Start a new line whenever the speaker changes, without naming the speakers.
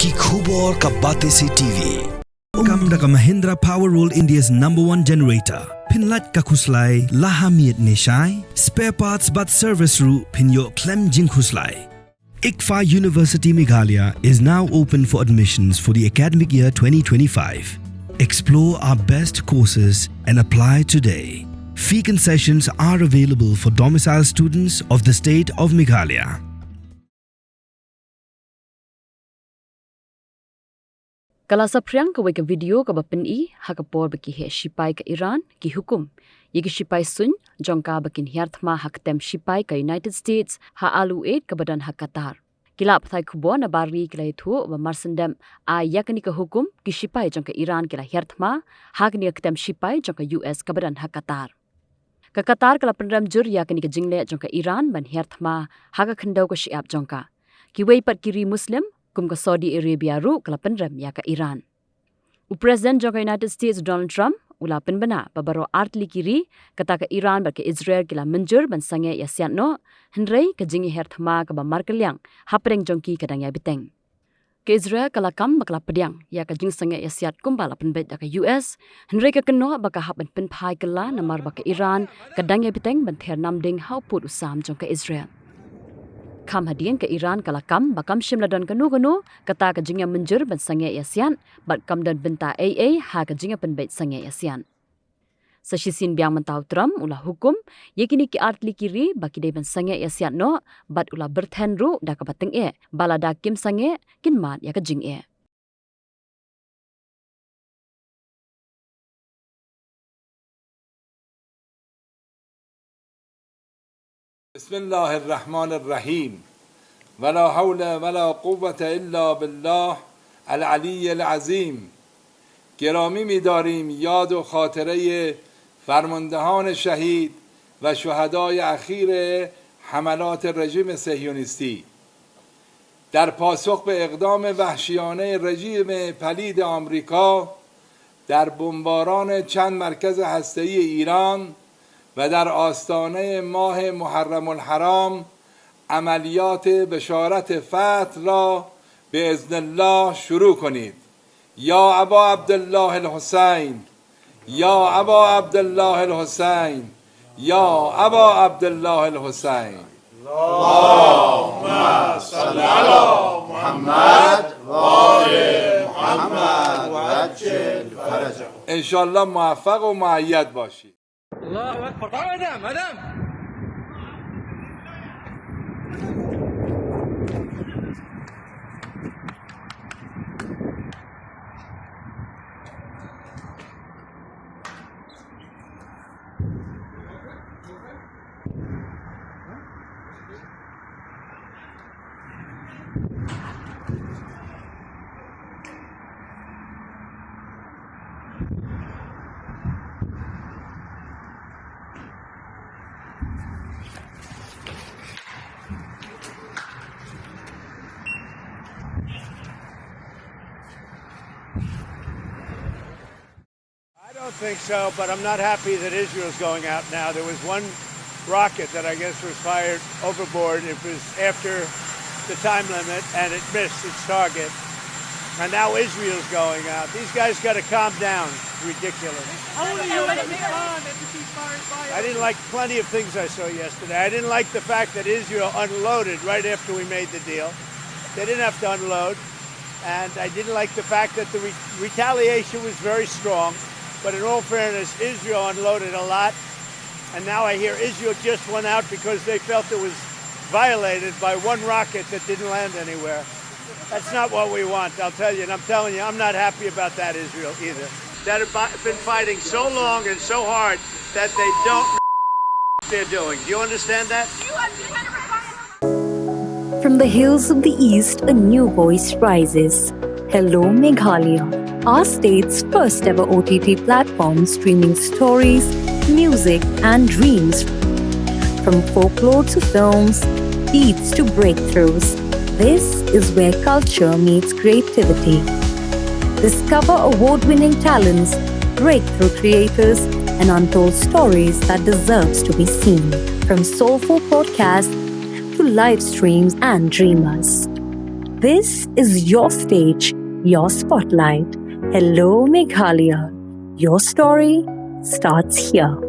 ki khubor ka bate se TV.
Kam da ka Mahindra Power Roll India's #1 generator. Pinlat ka khuslai lahamiet nishai. Spare parts but service ru pinyo klem jing khuslai. ICFA University Meghalaya is now open for admissions for the academic year 2025. Explore our best courses and apply today. Fee concessions are available for domicile students of the state of Meghalaya.
Kala Saphriang ka weka video ka bapen I hakapor baki he Shipai ka Iran ki Hukum. Yiki Shipai sun jongka bakin Hiar Thma haktem Shipai ka United States ha alu 8 ka badan ha Qatar. Kila pathai kubo na bari kila itu wa marsendem a yakani ka Hukum ki Shipai jongka Iran kila Hiar Thma hakni haktem Shipai jongka US ka badan ha Qatar. Ka Qatar kala penram jur yakani ka jingle jongka Iran ban Hiar Thma haka khandau ka Shiab jongka. Ki wei pat kiri Muslim kum ka Saudi Arabia ru kalapan rem ya ka Iran. President jongka United States Donald Trump ulapan bana pabaro artli kiri kata ka Iran ba ka Israel kila menjur ban sange ya sian no henrei ka jingi her thma ka ba markelyang hapreng jongki kadang ya biteng. Ka Israel kala kam bakla pediang ya ka jing sange ya siat kum bala pen bet da ka US henrei ka keno ba ka hap pen phai kala namar ba ka Iran kadang ya biteng ban ther nam ding hau put usam jongka Israel. Kam hadian ke Iran kala kam bakam shimladon kanu kata ka jingya menjur ban sange yasian bat kam dan benta AA ha ka jingya penbait sange yasian. Sa shisin biang mentau Trump ula hukum yakini ki artli kiri baki de ban sange yasian no bat ula berthen ru da ka bateng bala da kim sange kin mat ya ka jing
بسم الله الرحمن الرحیم ولا حول ولا قوة الا بالله العلی العظیم. گرامی می‌داریم یاد و خاطره فرماندهان شهید و شهدای اخیر حملات رژیم صهیونیستی در پاسخ به اقدام وحشیانه رژیم پلید آمریکا در بمباران چند مرکز هسته‌ای ایران و در آستانه ماه محرم الحرام عملیات بشارت فتح را به اذن الله شروع کنید. یا ابا عبدالله الحسین، یا ابا عبدالله الحسین، یا ابا عبدالله الحسین.
اللهم صل علی محمد و آل محمد و عجل فرجه.
انشالله موفق و مؤید باشید.
الله أكبر. طبعا مدام
I don't think so, but I'm not happy that Israel's going out now. There was one rocket that I guess was fired overboard. It was after the time limit, and it missed its target. And now Israel's going out. These guys got to calm down. It's ridiculous. I didn't like plenty of things I saw yesterday. I didn't like the fact that Israel unloaded right after we made the deal. They didn't have to unload. And I didn't like the fact that the retaliation was very strong. But in all fairness, Israel unloaded a lot. And now I hear Israel just went out because they felt it was violated by one rocket that didn't land anywhere. That's not what we want, I'll tell you. And I'm telling you, I'm not happy about that, Israel, either. That have been fighting so long and so hard that they don't know what they're doing. Do you understand that?
From the hills of the east, a new voice rises. Hello Meghalaya, our state's first ever OTT platform streaming stories, music and dreams. From folklore to films, beats to breakthroughs, this is where culture meets creativity. Discover award-winning talents, breakthrough creators, and untold stories that deserves to be seen. From soulful podcasts to live streams and dreamers. This is your stage, your spotlight. Hello, Meghalaya. Your story starts here.